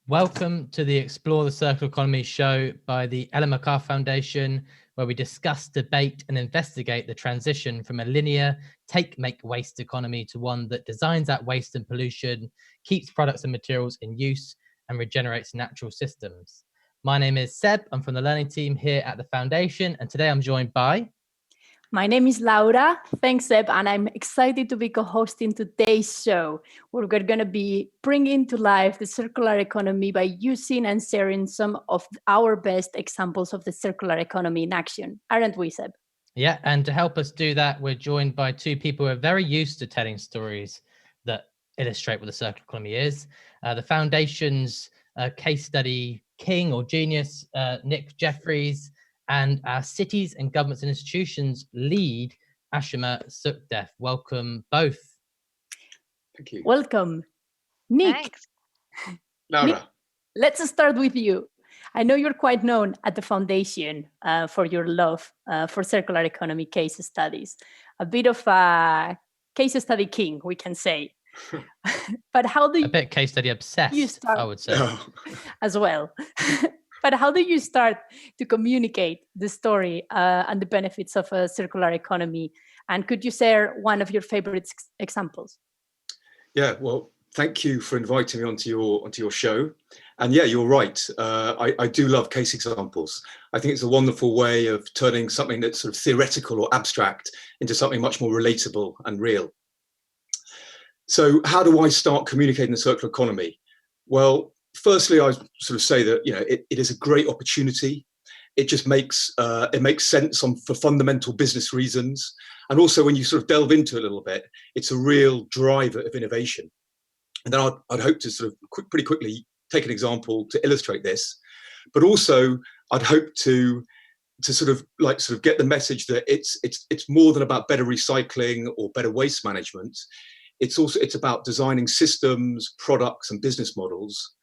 Welcome to the Explore the Circular Economy show by the Ellen MacArthur Foundation, where we discuss, debate, and investigate the transition from a linear take-make waste economy to one that designs out waste and pollution, keeps products and materials in use, and regenerates natural systems. My name is Seb. I'm from the learning team here at the Foundation, and today I'm joined by... My name is Laura. Thanks, Seb, and I'm excited to be co-hosting today's show, where we're going to be bringing to life the circular economy by using and sharing some of our best examples of the circular economy in action. Aren't we, Seb? Yeah, and to help us do that, we're joined by two people who are very used to telling stories that illustrate what the circular economy is. The Foundation's case study king or genius, Nick Jeffries, and our cities and governments and institutions lead, Ashima Sukdev. Welcome both. Thank you. Welcome. Nick. Thanks. Laura. Nick, let's start with you. I know you're quite known at the Foundation for your love for circular economy case studies. A bit of a case study king, we can say. But how do you... A bit case study obsessed, I would say. As well. But how do you start to communicate the story and the benefits of a circular economy? And could you share one of your favorite examples? Yeah, well, thank you for inviting me onto your show. And yeah, you're right. I do love case examples. I think it's a wonderful way of turning something that's sort of theoretical or abstract into something much more relatable and real. So how do I start communicating the circular economy? Well, firstly, I sort of say that it is a great opportunity. It just makes sense for fundamental business reasons, and also when you sort of delve into it a little bit, it's a real driver of innovation. And then I'd hope to sort of pretty quickly take an example to illustrate this, but also I'd hope to sort of get the message that it's more than about better recycling or better waste management. It's about designing systems, products, and business models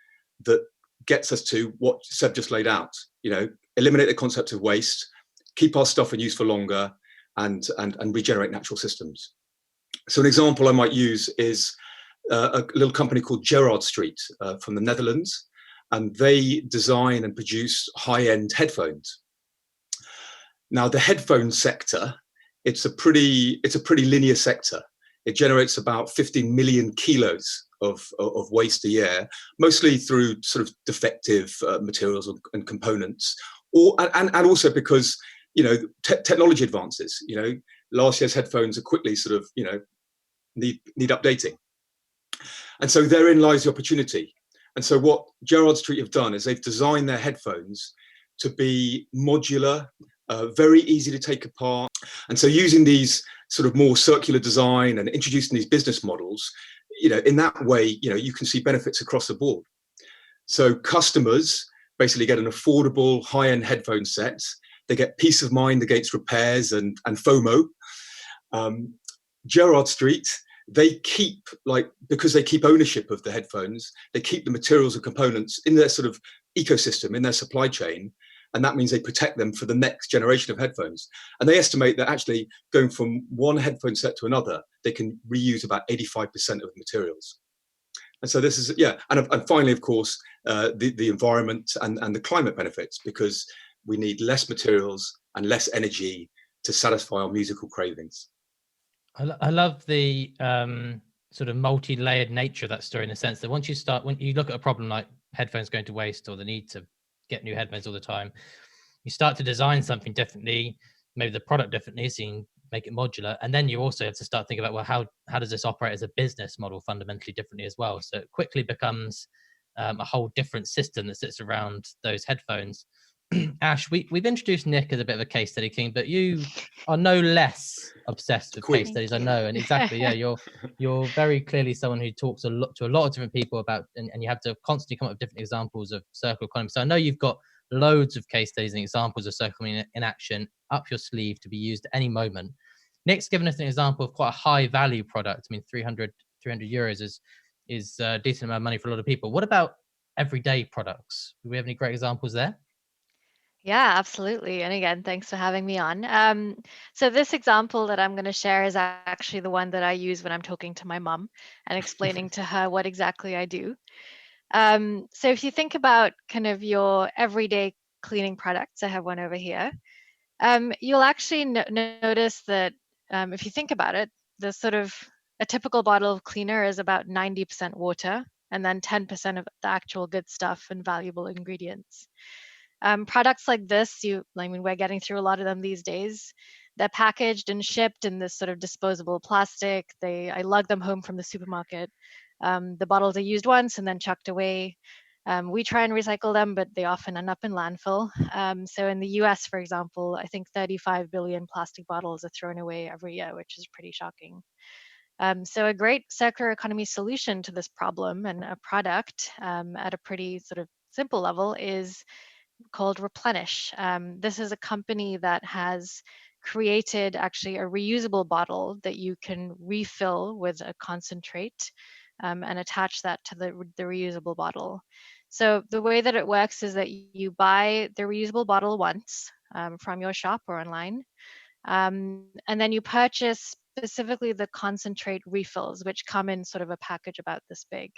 that gets us to what Seb just laid out. Eliminate the concept of waste, keep our stuff in use for longer, and regenerate natural systems. So an example I might use is a little company called Gerard Street from the Netherlands, and they design and produce high-end headphones. Now, the headphone sector, it's a pretty linear sector. It generates about 15 million kilos of waste a year, mostly through sort of defective materials and components, and also because technology advances. Last year's headphones are quickly sort of need updating, and so therein lies the opportunity. And so what Gerard Street have done is they've designed their headphones to be modular, very easy to take apart, and so using these sort of more circular design and introducing these business models, in that way, you can see benefits across the board. So customers basically get an affordable high-end headphone set. They get peace of mind against repairs and FOMO. Gerard Street, they keep, because they keep ownership of the headphones, they keep the materials and components in their sort of ecosystem, in their supply chain. And that means they protect them for the next generation of headphones. And they estimate that actually going from one headphone set to another, they can reuse about 85% of the materials. And so this is, and finally, of course, the environment and the climate benefits, because we need less materials and less energy to satisfy our musical cravings. I love the sort of multi-layered nature of that story, in the sense that when you look at a problem like headphones going to waste, or the need to get new headphones all the time, you start to design something differently, maybe the product differently, so you can make it modular, and then you also have to start thinking about, well, how does this operate as a business model fundamentally differently as well? So it quickly becomes a whole different system that sits around those headphones. Ash, we've introduced Nick as a bit of a case study king, but you are no less obsessed with case studies, I know. And exactly, yeah, you're very clearly someone who talks to a lot of different people about, and you have to constantly come up with different examples of circular economy. So I know you've got loads of case studies and examples of circular economy in action up your sleeve to be used at any moment. Nick's given us an example of quite a high value product. I mean, 300 euros is a decent amount of money for a lot of people. What about everyday products? Do we have any great examples there? Yeah, absolutely. And again, thanks for having me on. So this example that I'm going to share is actually the one that I use when I'm talking to my mum and explaining to her what exactly I do. So if you think about kind of your everyday cleaning products, I have one over here. You'll actually notice that if you think about it, the sort of a typical bottle of cleaner is about 90% water and then 10% of the actual good stuff and valuable ingredients. Products like this, I mean, we're getting through a lot of them these days. They're packaged and shipped in this sort of disposable plastic. I lug them home from the supermarket. The bottles are used once and then chucked away. We try and recycle them, but they often end up in landfill. So in the US, for example, I think 35 billion plastic bottles are thrown away every year, which is pretty shocking. So a great circular economy solution to this problem and a product at a pretty sort of simple level is called Replenish. This is a company that has created actually a reusable bottle that you can refill with a concentrate and attach that to the reusable bottle. So the way that it works is that you buy the reusable bottle once from your shop or online, and then you purchase specifically the concentrate refills, which come in sort of a package about this big.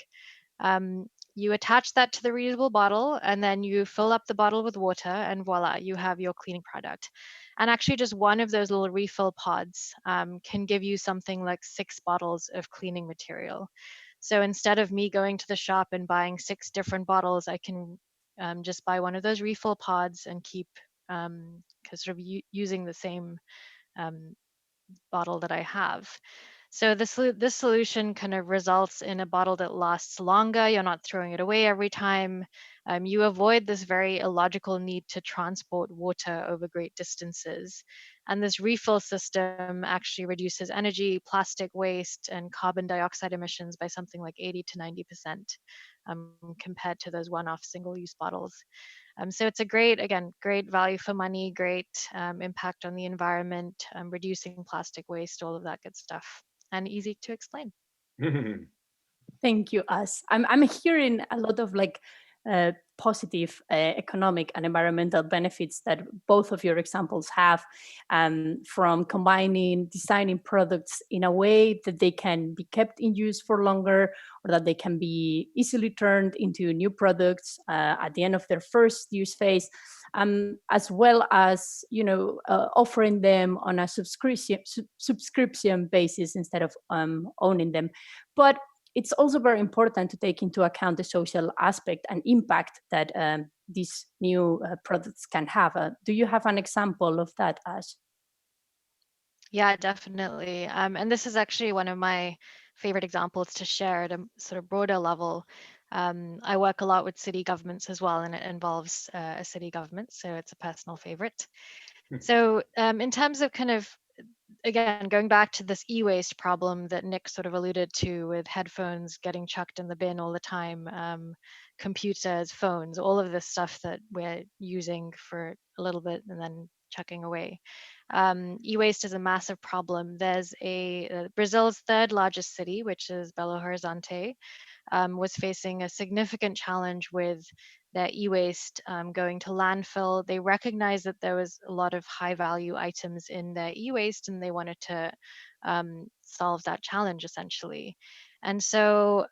You attach that to the reusable bottle and then you fill up the bottle with water and voila, you have your cleaning product. And actually just one of those little refill pods can give you something like 6 bottles of cleaning material. So instead of me going to the shop and buying 6 different bottles, I can just buy one of those refill pods and keep sort of using the same um, bottle that I have. So this solution kind of results in a bottle that lasts longer. You're not throwing it away every time. You avoid this very illogical need to transport water over great distances. And this refill system actually reduces energy, plastic waste, and carbon dioxide emissions by something like 80 to 90% compared to those one-off single-use bottles. So it's a great value for money, great impact on the environment, reducing plastic waste, all of that good stuff, and easy to explain. Thank you, Us. I'm hearing a lot of like positive economic and environmental benefits that both of your examples have, from designing products in a way that they can be kept in use for longer, or that they can be easily turned into new products at the end of their first use phase, as well as offering them on a subscription basis instead of owning them. But it's also very important to take into account the social aspect and impact that these new products can have. Do you have an example of that, Ash? Yeah, definitely. And this is actually one of my favorite examples to share at a sort of broader level. I work a lot with city governments as well, and it involves a city government, so it's a personal favorite. So in terms of kind of, again, going back to this e-waste problem that Nick sort of alluded to, with headphones getting chucked in the bin all the time, computers, phones, all of this stuff that we're using for a little bit and then chucking away. E-waste is a massive problem. There's Brazil's third largest city, which is Belo Horizonte, was facing a significant challenge with their e-waste going to landfill. They recognized that there was a lot of high value items in their e-waste, and they wanted to solve that challenge essentially. And so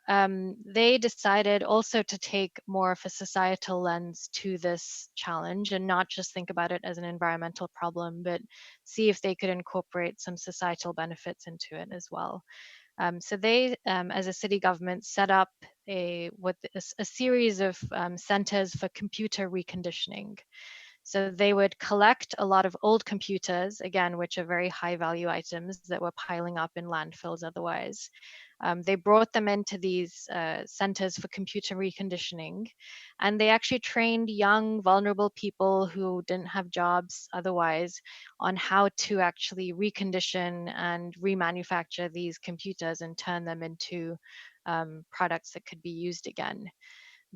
they decided also to take more of a societal lens to this challenge and not just think about it as an environmental problem, but see if they could incorporate some societal benefits into it as well. So they, as a city government, set up a series of centers for computer reconditioning. So they would collect a lot of old computers, again, which are very high value items that were piling up in landfills otherwise. They brought them into these centers for computer reconditioning, and they actually trained young, vulnerable people who didn't have jobs otherwise on how to actually recondition and remanufacture these computers and turn them into products that could be used again.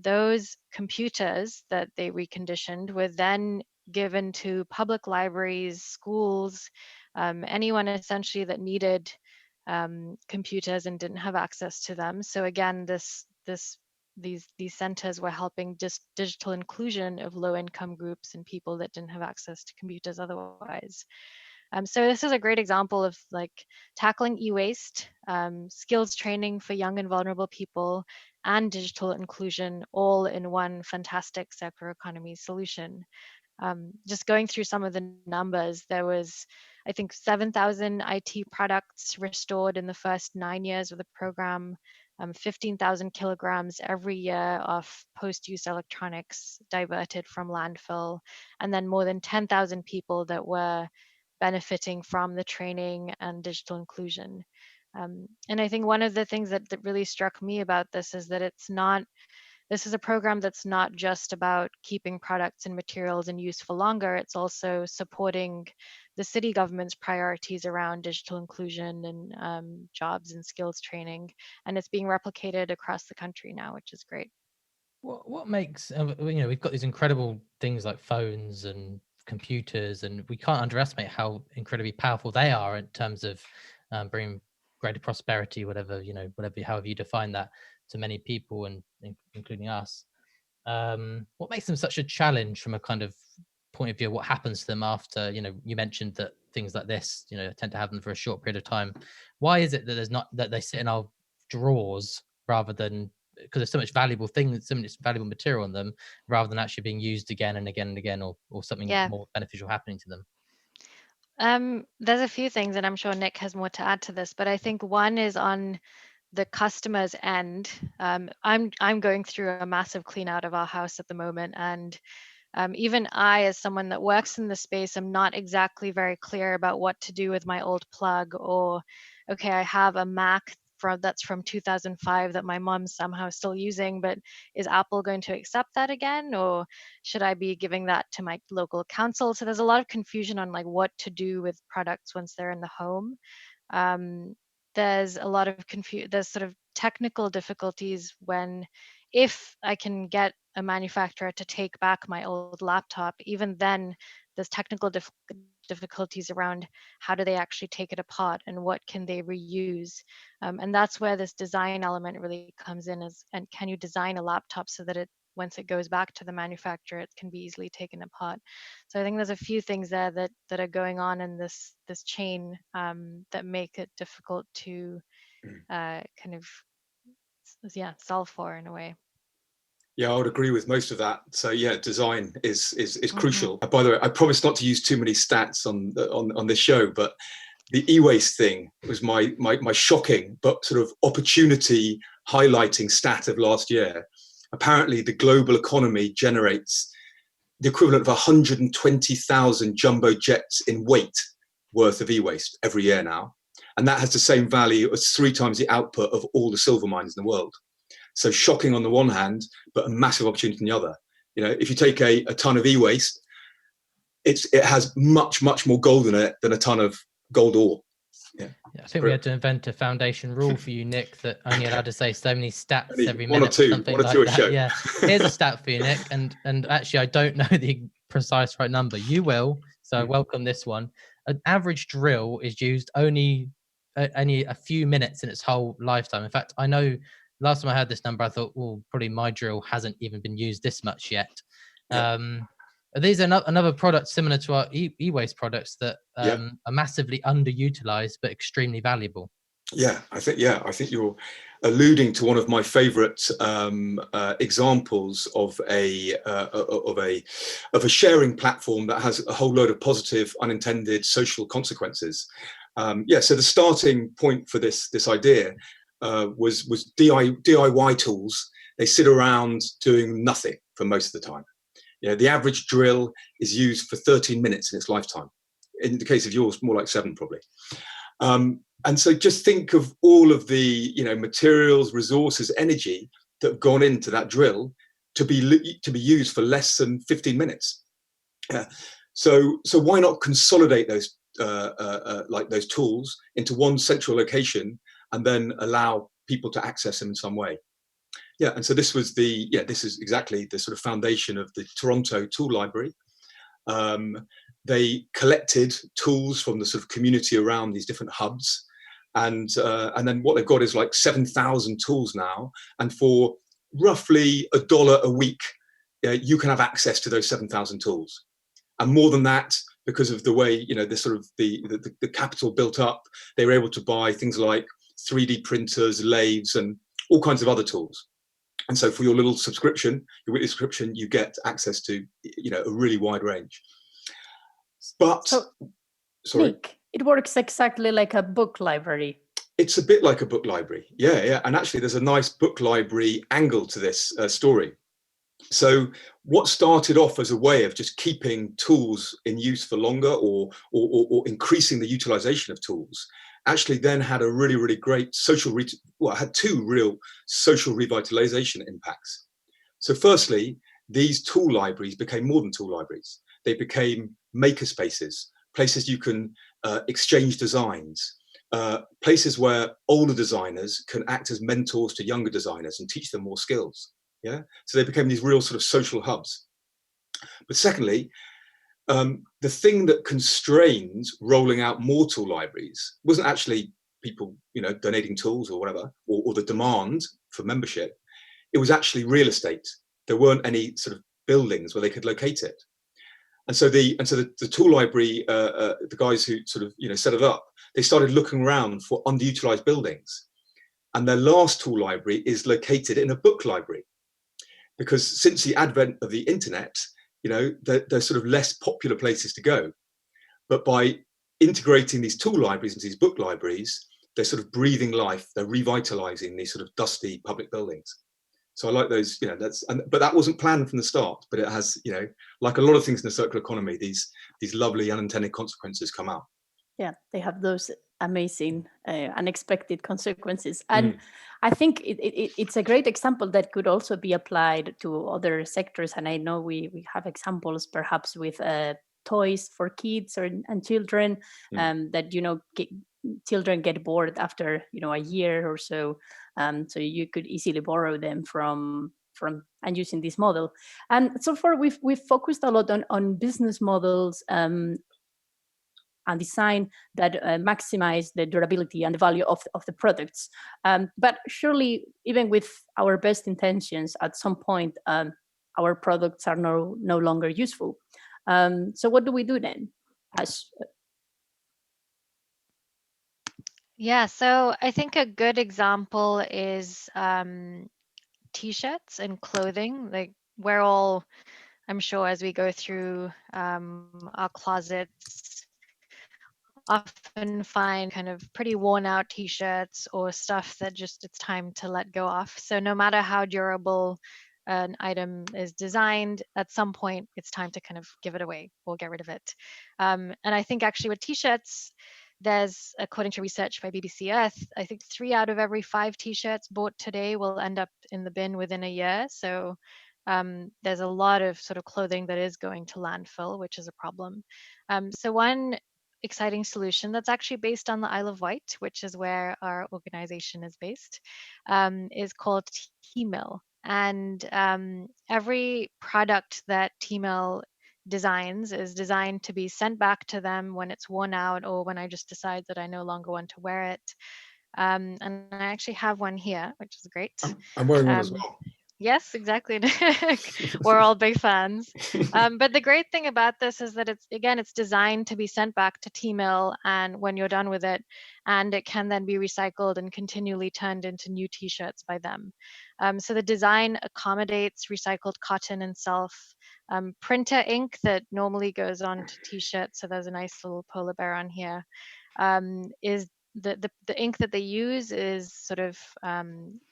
Those computers that they reconditioned were then given to public libraries, schools, anyone essentially that needed computers and didn't have access to them. So again, these centers were helping just digital inclusion of low-income groups and people that didn't have access to computers otherwise. So this is a great example of like tackling e-waste, skills training for young and vulnerable people, and digital inclusion all in one fantastic circular economy solution. Just going through some of the numbers, there was, I think, 7,000 IT products restored in the first 9 years of the program, 15,000 kilograms every year of post-use electronics diverted from landfill, and then more than 10,000 people that were benefiting from the training and digital inclusion. And I think one of the things that really struck me about this is that this is a program that's not just about keeping products and materials in use for longer, it's also supporting the city government's priorities around digital inclusion and jobs and skills training. And it's being replicated across the country now, which is great. What makes, we've got these incredible things like phones and computers, and we can't underestimate how incredibly powerful they are in terms of bringing greater prosperity, however you define that, to many people, and including us. What makes them such a challenge from a kind of point of view of what happens to them after, you mentioned that things like this, tend to happen for a short period of time. Why is it that they sit in our drawers rather than, because there's so much so much valuable material on them, rather than actually being used again and again and again, or something more beneficial happening to them? There's a few things, and I'm sure Nick has more to add to this, but I think one is on the customer's end. I'm going through a massive clean out of our house at the moment, and even I, as someone that works in the space, am not exactly very clear about what to do with my old plug, or, okay, I have a Mac that's from 2005 that my mom's somehow still using, but is Apple going to accept that again, or should I be giving that to my local council? So there's a lot of confusion on like what to do with products once they're in the home. There's a lot of there's sort of technical difficulties if I can get a manufacturer to take back my old laptop, even then there's technical difficulties around how do they actually take it apart and what can they reuse. And that's where this design element really comes in, and can you design a laptop so that once it goes back to the manufacturer, it can be easily taken apart. So I think there's a few things there that are going on in this chain that make it difficult to kind of solve for in a way. Yeah, I would agree with most of that. So yeah, design is crucial. By the way, I promise not to use too many stats on this show, but the e-waste thing was my shocking but sort of opportunity highlighting stat of last year. Apparently, the global economy generates the equivalent of 120,000 jumbo jets in weight worth of e-waste every year now, and that has the same value as 3 times the output of all the silver mines in the world. So shocking on the one hand, but a massive opportunity on the other. If you take a ton of e-waste, it has much more gold in it than a ton of gold ore. Yeah, I think we had to invent a foundation rule for you, Nick, that only allowed to say so many stats every one minute. One or two a show. Yeah, here's a stat for you, Nick, and actually I don't know the precise right number. You will, so I welcome this one. An average drill is used only a few minutes in its whole lifetime. In fact, I know last time I heard this number, I thought, well, probably my drill hasn't even been used this much yet. Yeah. Are these another product similar to our e-waste products that are massively underutilized but extremely valuable? Yeah, I think you're alluding to one of my favorite examples of a sharing platform that has a whole load of positive unintended social consequences. So the starting point for this idea was DIY tools. They sit around doing nothing for most of the time. The average drill is used for 13 minutes in its lifetime. In the case of yours, more like 7 probably. And so just think of all of the materials, resources, energy that have gone into that drill to be used for less than 15 minutes. So why not consolidate those those tools into one central location and then allow people to access them in some way? Yeah, and so this is exactly the sort of foundation of the Toronto Tool Library. They collected tools from the sort of community around these different hubs, and then what they've got is like 7,000 tools now, and for roughly $1 a week, you can have access to those 7,000 tools, and more than that, because of the way the sort of the capital built up, they were able to buy things like 3D printers, lathes, and all kinds of other tools. And so for your little subscription, your weekly subscription, you get access to, you know, a really wide range. But So, sorry, Nick, it works exactly like a book library. it's a bit like a book library. Yeah. And actually, there's a nice book library angle to this story. So what started off as a way of just keeping tools in use for longer or increasing the utilization of tools actually then had a really, really great had two real social revitalization impacts. So firstly, these tool libraries became more than tool libraries. They became maker spaces, places you can exchange designs, places where older designers can act as mentors to younger designers and teach them more skills. Yeah, so they became these real sort of social hubs. But secondly, the thing that constrains rolling out more tool libraries wasn't actually people, you know, donating tools or whatever, or the demand for membership. It was actually real estate. There weren't any sort of buildings where they could locate it. And so the tool library, the guys who sort of, you know, set it up, they started looking around for underutilized buildings. And their last tool library is located in a book library. Because since the advent of the internet, you know, there's sort of less popular places to go. But by integrating these tool libraries into these book libraries, they're sort of breathing life, they're revitalizing these sort of dusty public buildings. So I like those, you know, but that wasn't planned from the start, but it has, you know, like a lot of things in the circular economy, these lovely unintended consequences come out. Yeah, they have those amazing unexpected consequences. And I think it's a great example that could also be applied to other sectors. And I know we have examples perhaps with toys for kids and children, that, you know, children get bored after, you know, a year or so. So you could easily borrow them from and using this model. And so far we've focused a lot on business models and design that maximize the durability and the value of the products. But surely, even with our best intentions, at some point, our products are no longer useful. So what do we do then? Yeah, so I think a good example is t-shirts and clothing. Like we're all, I'm sure, as we go through our closets, often find kind of pretty worn out t-shirts or stuff that just it's time to let go of. So no matter how durable an item is designed, at some point it's time to kind of give it away or get rid of it. And I think actually with t-shirts, there's, according to research by BBC Earth, I think 3 out of every 5 t-shirts bought today will end up in the bin within a year. So there's a lot of sort of clothing that is going to landfill, which is a problem. So one exciting solution that's actually based on the Isle of Wight, which is where our organization is based, is called T-Mill. And every product that T-Mill designs is designed to be sent back to them when it's worn out or when I just decide that I no longer want to wear it. And I actually have one here, which is great. I'm wearing one as well. Yes, exactly. We're all big fans. But the great thing about this is that it's designed to be sent back to T-Mill and when you're done with it, and it can then be recycled and continually turned into new t-shirts by them. So the design accommodates recycled cotton and self printer ink that normally goes on to t-shirts. So there's a nice little polar bear on here. Is the ink that they use is sort of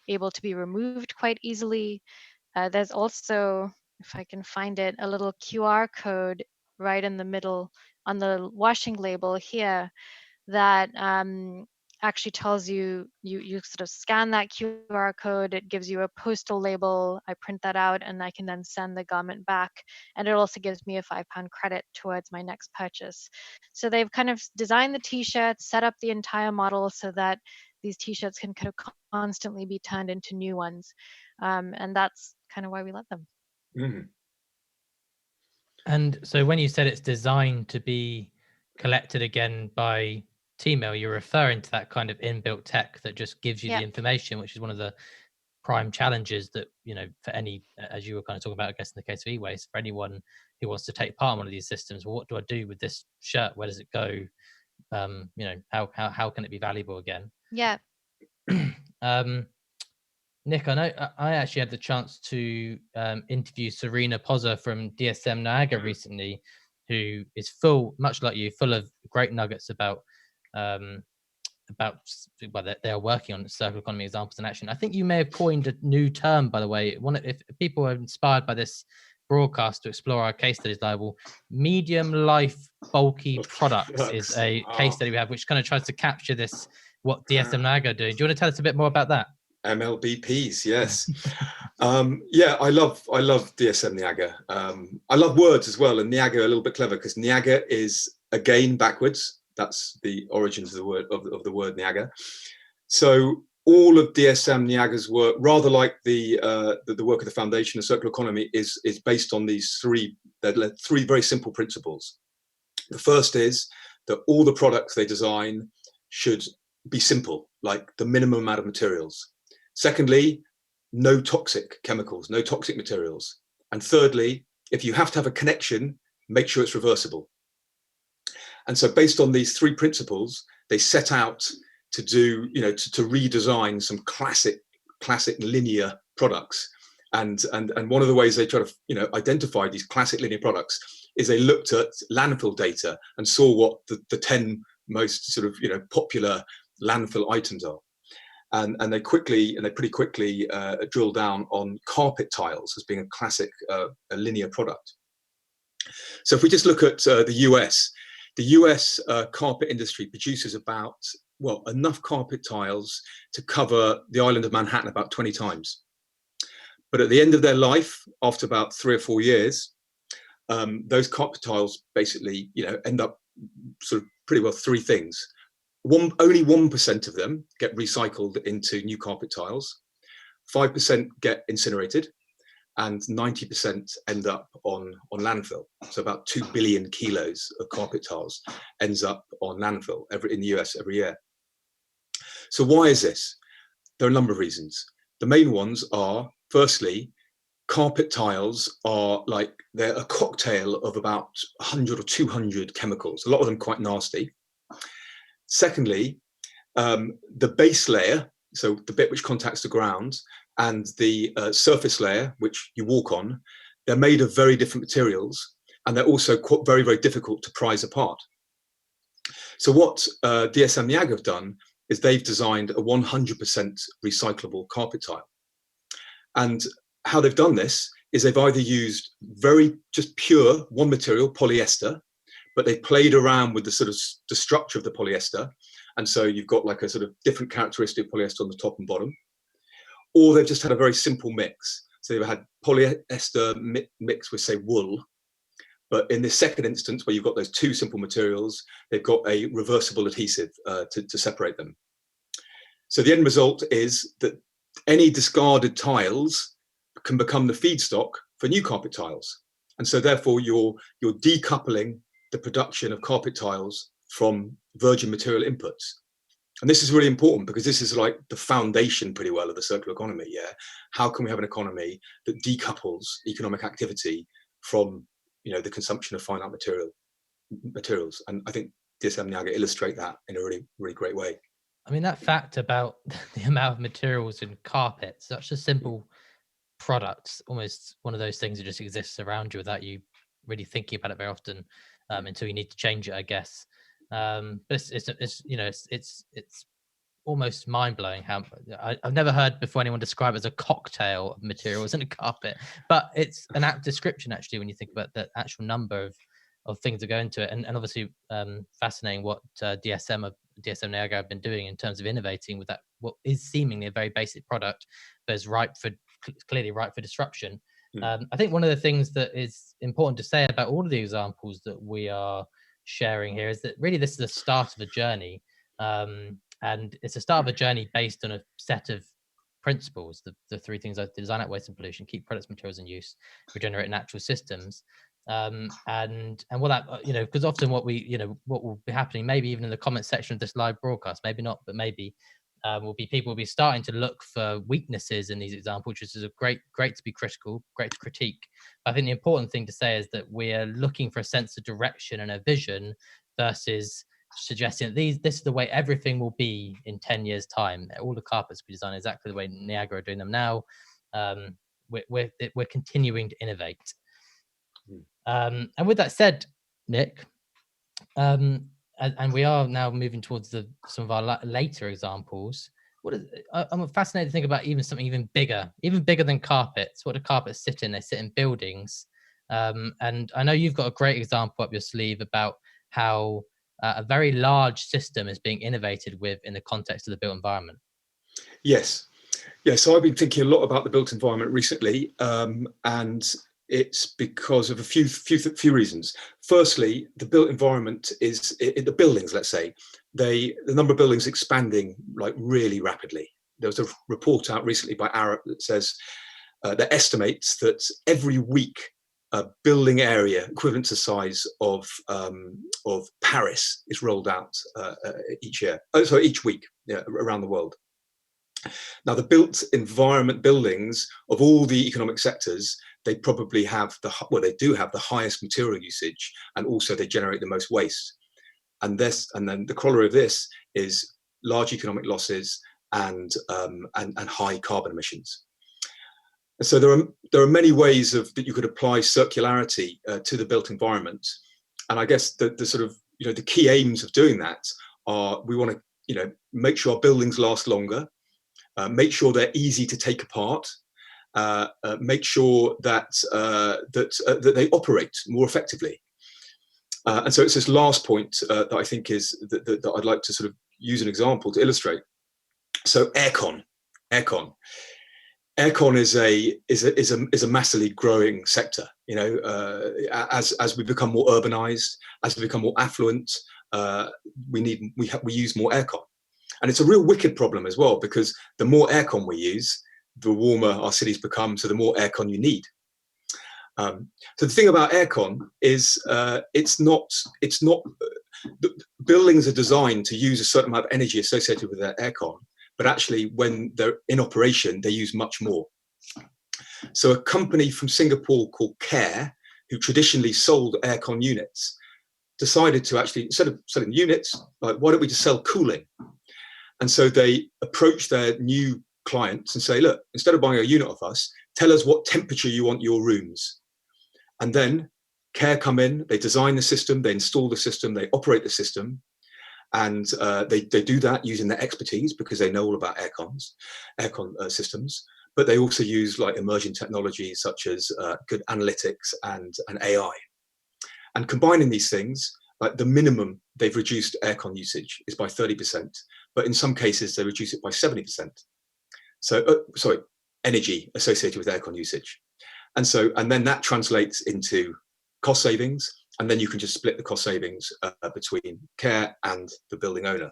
able to be removed quite easily. There's also, if I can find it, a little QR code right in the middle on the washing label here that actually tells you sort of scan that QR code, it gives you a postal label, I print that out and I can then send the garment back, and it also gives me a £5 credit towards my next purchase. So they've kind of designed the t-shirts, set up the entire model so that these t-shirts can kind of constantly be turned into new ones, and that's kind of why we let them. And so when you said it's designed to be collected again by T-Mill, you're referring to that kind of inbuilt tech that just gives you the information, which is one of the prime challenges that, you know, for any, as you were kind of talking about, I guess in the case of e-waste, for anyone who wants to take part in one of these systems, well, what do I do with this shirt? Where does it go? You know, how can it be valuable again? Yeah. Nick, I know I actually had the chance to interview Serena Pozza from DSM Niagara recently, who is much like you, full of great nuggets about well, they are working on circular economy examples in action. I think you may have coined a new term, by the way. If people are inspired by this broadcast to explore our case studies liable, medium life bulky products is a case study we have, which kind of tries to capture this, what DSM Niagara are doing. Do you want to tell us a bit more about that? MLBPs, yes. Yeah, I love DSM Niagara. I love words as well, and Niagara a little bit clever because Niagara is again backwards. That's the origins of the word of the word Niagara. So all of DSM Niagara's work, rather like the work of the Foundation of Circular Economy, is based on these three very simple principles. The first is that all the products they design should be simple, like the minimum amount of materials. Secondly, no toxic chemicals, no toxic materials. And thirdly, if you have to have a connection, make sure it's reversible. And so based on these three principles, they set out to do, to redesign some classic linear products. And one of the ways they try to, identify these classic linear products is they looked at landfill data and saw what the 10 most sort of, popular landfill items are. And they pretty quickly drill down on carpet tiles as being a classic a linear product. So if we just look at the US carpet industry produces about, enough carpet tiles to cover the island of Manhattan about 20 times. But at the end of their life, after about 3 or 4 years, those carpet tiles basically, end up sort of pretty well three things. Only 1% of them get recycled into new carpet tiles, 5% get incinerated, and 90% end up on landfill. So about 2 billion kilos of carpet tiles ends up on landfill in the US every year. So why is this? There are a number of reasons. The main ones are, firstly, carpet tiles are they're a cocktail of about 100 or 200 chemicals, a lot of them quite nasty. Secondly, the base layer, so the bit which contacts the ground, and the surface layer, which you walk on, they're made of very different materials, and they're also very, very difficult to prise apart. So what DSM Niagara have done is they've designed a 100% recyclable carpet tile. And how they've done this is they've either used just pure one material, polyester, but they played around with the structure of the polyester. And so you've got like a sort of different characteristic polyester on the top and bottom. Or they've just had a very simple mix. So they've had polyester mixed with, say, wool. But in this second instance, where you've got those two simple materials, they've got a reversible adhesive to separate them. So the end result is that any discarded tiles can become the feedstock for new carpet tiles. And so therefore you're decoupling the production of carpet tiles from virgin material inputs. And this is really important because this is like the foundation pretty well of the circular economy. Yeah. How can we have an economy that decouples economic activity from, the consumption of finite materials? And I think DSM Niagara illustrate that in a really, really great way. I mean, that fact about the amount of materials in carpet, such a simple product, almost one of those things that just exists around you without you really thinking about it very often, until you need to change it, I guess. But it's almost mind-blowing how I've never heard before anyone describe it as a cocktail of materials in a carpet, but it's an apt description actually when you think about the actual number of things that go into it, and obviously fascinating what DSM Niagara have been doing in terms of innovating with that, what is seemingly a very basic product, but is clearly ripe for disruption. I think one of the things that is important to say about all of the examples that we are sharing here is that really this is the start of a journey. And it's a start of a journey based on a set of principles, the three things: design out waste and pollution, keep products, materials in use, regenerate natural systems. And what that, because often what will be happening, maybe even in the comment section of this live broadcast, maybe not, but maybe people will be starting to look for weaknesses in these examples, which is great to be critical, great to critique. But I think the important thing to say is that we are looking for a sense of direction and a vision versus suggesting that this is the way everything will be in 10 years time. All the carpets will be designed exactly the way Niagara are doing them now. We're continuing to innovate. And with that said, Nick, and we are now moving towards some of our later examples. I'm fascinated to think about something even bigger than carpets. What do carpets sit in? They sit in buildings. And I know you've got a great example up your sleeve about how a very large system is being innovated with in the context of the built environment. Yes. Yeah, so I've been thinking a lot about the built environment recently, and it's because of a few reasons. Firstly, the built environment is the buildings. Let's say the number of buildings expanding like really rapidly. There was a report out recently by Arup that says that estimates that every week a building area equivalent to the size of Paris is rolled out each year. Each week, around the world. Now, the built environment buildings of all the economic sectors, they probably have they do have the highest material usage, and also they generate the most waste. And then the corollary of this is large economic losses and high carbon emissions. And so there are many ways that you could apply circularity to the built environment. And I guess the sort of the key aims of doing that are we want to make sure our buildings last longer. Make sure they're easy to take apart. Make sure that they operate more effectively. And so it's this last point that I think is that I'd like to sort of use an example to illustrate. So aircon is a massively growing sector. As we become more urbanized, as we become more affluent, we use more aircon. And it's a real wicked problem as well, because the more aircon we use, the warmer our cities become, so the more aircon you need. So the thing about aircon is buildings are designed to use a certain amount of energy associated with their aircon, but actually when they're in operation, they use much more. So a company from Singapore called Care, who traditionally sold aircon units, decided to actually, instead of selling units, like, why don't we just sell cooling? And so they approach their new clients and say, look, instead of buying a unit off us, tell us what temperature you want your rooms. And then Care come in, they design the system, they install the system, they operate the system. And they do that using their expertise, because they know all about aircon systems. But they also use like emerging technologies such as good analytics and AI. And combining these things, like the minimum they've reduced aircon usage is by 30%, but in some cases they reduce it by 70%. So, energy associated with aircon usage. And then that translates into cost savings, and then you can just split the cost savings between Care and the building owner.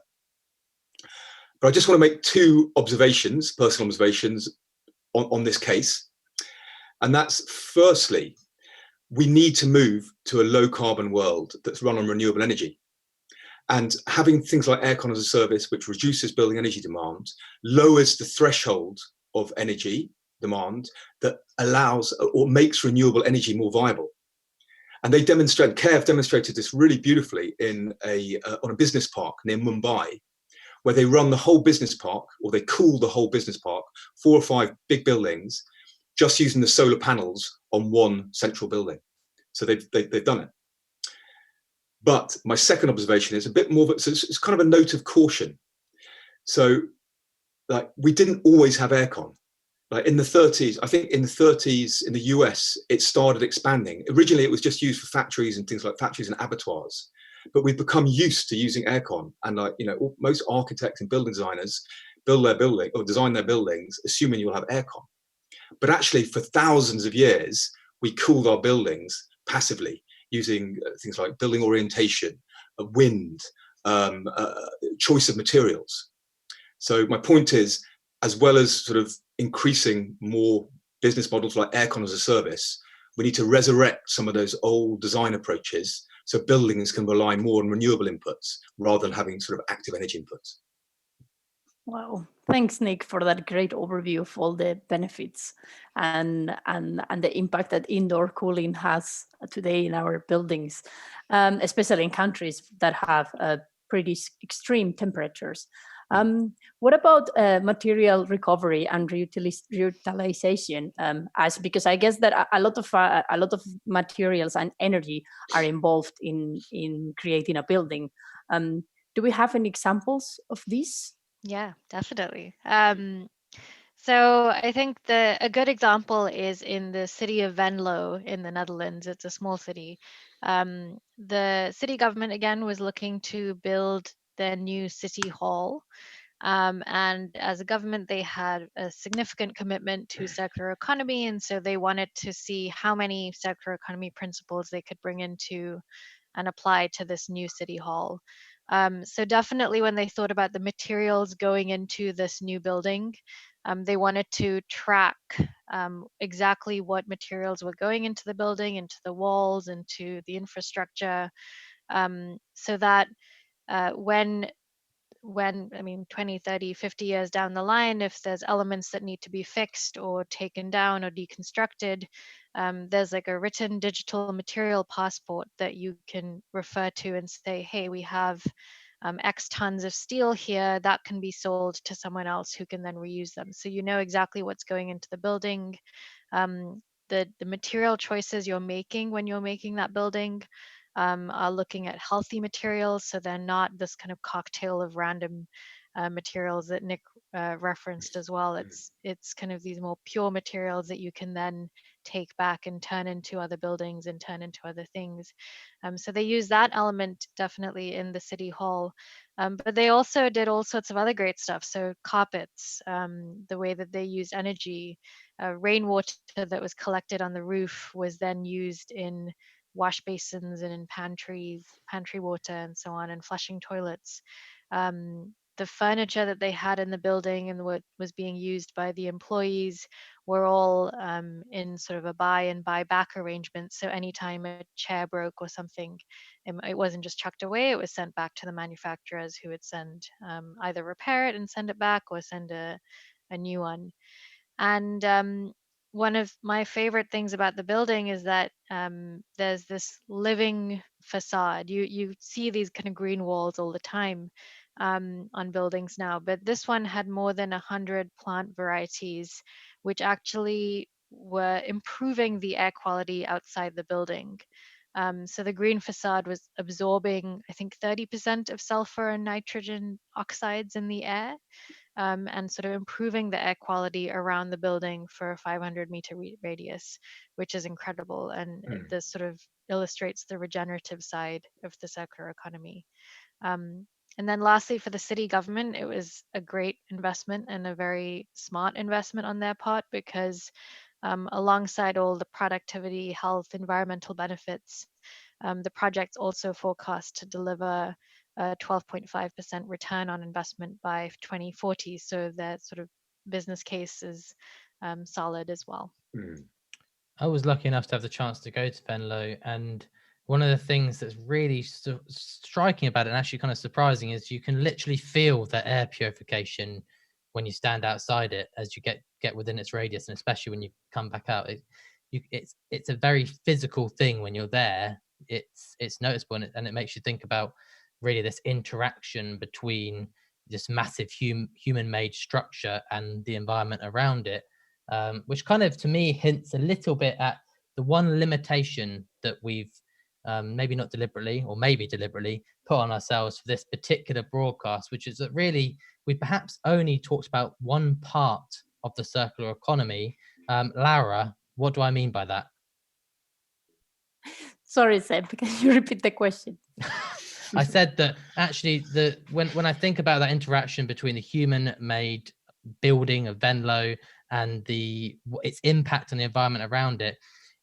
But I just want to make two observations, personal observations on this case. And that's, firstly, we need to move to a low carbon world that's run on renewable energy. And having things like aircon as a service, which reduces building energy demand, lowers the threshold of energy demand that allows or makes renewable energy more viable. And Care have demonstrated this really beautifully on a business park near Mumbai, where they run the whole business park, or they cool the whole business park, 4 or 5 big buildings, just using the solar panels on one central building. So they've done it. But my second observation is a bit more, so it's kind of a note of caution. So like, we didn't always have aircon. Like in the 30s, I think in the US, it started expanding. Originally, it was just used for factories and things like factories and abattoirs. But we've become used to using aircon. And most architects and building designers build their building or design their buildings assuming you'll have aircon. But actually, for thousands of years, we cooled our buildings passively using things like building orientation, wind, choice of materials. So my point is, as well as sort of increasing more business models like aircon as a service, we need to resurrect some of those old design approaches so buildings can rely more on renewable inputs rather than having sort of active energy inputs. Wow. Thanks, Nick, for that great overview of all the benefits and the impact that indoor cooling has today in our buildings, especially in countries that have pretty extreme temperatures. What about material recovery and reutilization? Because I guess that a lot of materials and energy are involved in creating a building. Do we have any examples of this? Yeah, definitely. So I think a good example is in the city of Venlo in the Netherlands. It's a small city. The city government again was looking to build their new city hall. And as a government, they had a significant commitment to circular economy. And so they wanted to see how many circular economy principles they could bring into and apply to this new city hall. So definitely when they thought about the materials going into this new building, they wanted to track exactly what materials were going into the building, into the walls, into the infrastructure, so that when 20, 30, 50 years down the line, if there's elements that need to be fixed or taken down or deconstructed, there's like a written digital material passport that you can refer to and say, hey, we have X tons of steel here that can be sold to someone else who can then reuse them. So you know exactly what's going into the building, the material choices you're making when you're making that building. Are looking at healthy materials, so they're not this kind of cocktail of random materials that Nick referenced as well. It's kind of these more pure materials that you can then take back and turn into other buildings and turn into other things. So they use that element definitely in the city hall, but they also did all sorts of other great stuff. So carpets, the way that they used energy, rainwater that was collected on the roof was then used in wash basins and in pantry water and so on, and flushing toilets. The furniture that they had in the building and what was being used by the employees were all in sort of a buy and buy back arrangement. So anytime a chair broke or something, it wasn't just chucked away, it was sent back to the manufacturers, who would send either repair it and send it back or send a new one. And one of my favorite things about the building is that there's this living facade. You see these kind of green walls all the time on buildings now, but this one had more than 100 plant varieties, which actually were improving the air quality outside the building. So the green facade was absorbing, I think, 30% of sulfur and nitrogen oxides in the air. And sort of improving the air quality around the building for a 500-meter radius, which is incredible. And this sort of illustrates the regenerative side of the circular economy. And then lastly, for the city government, it was a great investment and a very smart investment on their part, because alongside all the productivity, health, environmental benefits, the project's also forecast to deliver a 12.5% return on investment by 2040. So that sort of business case is solid as well. I was lucky enough to have the chance to go to Venlo, and one of the things that's really striking about it, and actually kind of surprising, is you can literally feel the air purification when you stand outside it as you get within its radius, and especially when you come back out. It's a very physical thing when you're there. It's noticeable, and it makes you think about really this interaction between this massive human-made structure and the environment around it. Which kind of, to me, hints a little bit at the one limitation that we've maybe not deliberately, or maybe deliberately, put on ourselves for this particular broadcast, which is that really we perhaps only talked about one part of the circular economy. Laura, what do I mean by that? Sorry, Seb, can you repeat the question? I said that actually when I think about that interaction between the human-made building of Venlo and its impact on the environment around it,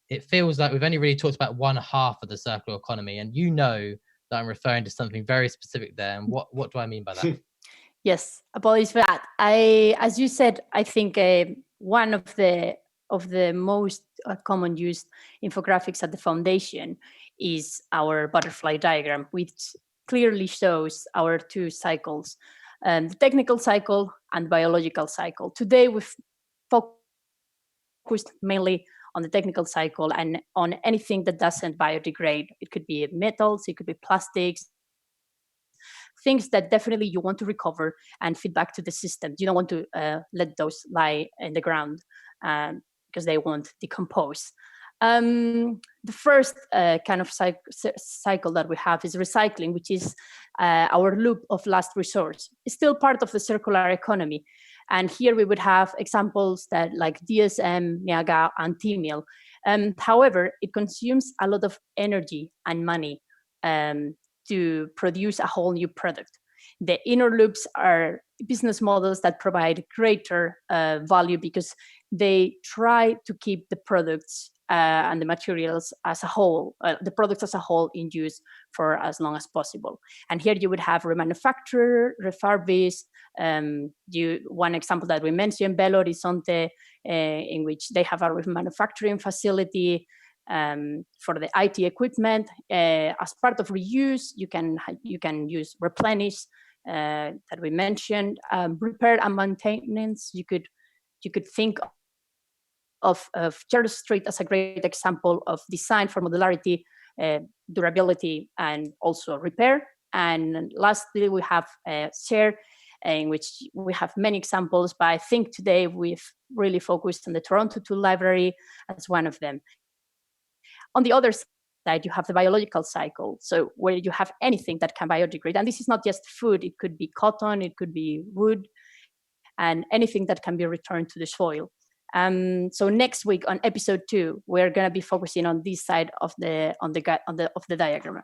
it feels like we've only really talked about one half of the circular economy, and you know that I'm referring to something very specific there. And what do I mean by that? Yes, apologies for that. As you said, I think one of the most common used infographics at the foundation is our butterfly diagram, which clearly shows our two cycles, the technical cycle and biological cycle. Today, we've focused mainly on the technical cycle and on anything that doesn't biodegrade. It could be metals, it could be plastics, things that definitely you want to recover and feed back to the system. You don't want to let those lie in the ground because they won't decompose. The first kind of cycle that we have is recycling, which is our loop of last resource. It's still part of the circular economy. And here we would have examples that like DSM, Niaga, and T-Mill. However, it consumes a lot of energy and money to produce a whole new product. The inner loops are business models that provide greater value because they try to keep the products and the materials as a whole, the products as a whole in use for as long as possible. And here you would have remanufacture, refurbish. One example that we mentioned, Belo Horizonte, in which they have a remanufacturing facility for the IT equipment. As part of reuse, you can use Replenish that we mentioned. Repair and maintenance, you could think of Church Street as a great example of design for modularity, durability, and also repair. And lastly, we have Share, in which we have many examples, but I think today we've really focused on the Toronto Tool Library as one of them. On the other side, you have the biological cycle, so where you have anything that can biodegrade. And this is not just food, it could be cotton, it could be wood, and anything that can be returned to the soil. So next week on episode 2, we're going to be focusing on this side of the diagram.